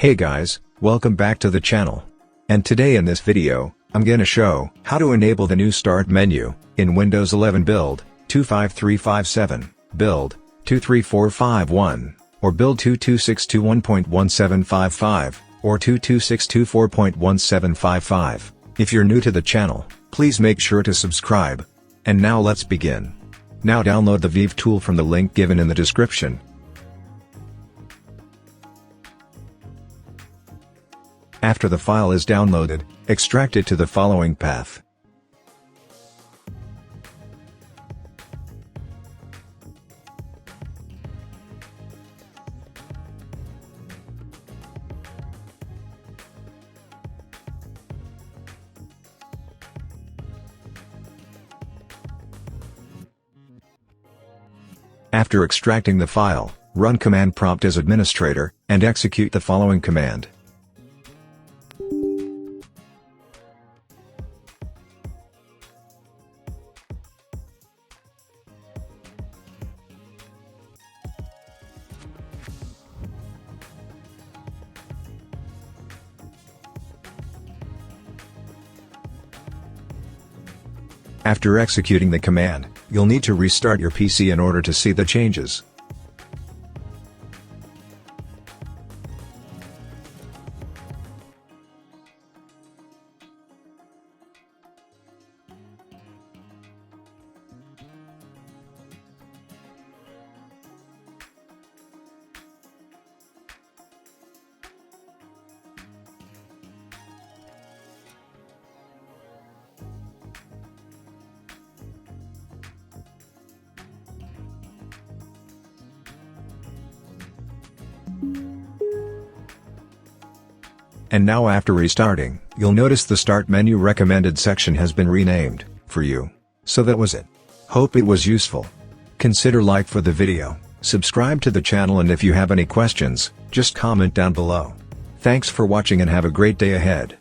Hey guys, welcome back to the channel. And today in this video, I'm gonna show how to enable the new Start menu in Windows 11 build 25357, build 23451, or build 22621.1755, or 22624.1755. If you're new to the channel, please make sure to subscribe. And now let's begin. Now download the Vive tool from the link given in the description. After the file is downloaded, extract it to the following path. After extracting the file, run command prompt as administrator, and execute the following command. After executing the command, you'll need to restart your PC in order to see the changes. And now after restarting, you'll notice the Start menu recommended section has been renamed, for you. So that was it. Hope it was useful. Consider like for the video, subscribe to the channel, and if you have any questions, just comment down below. Thanks for watching and have a great day ahead.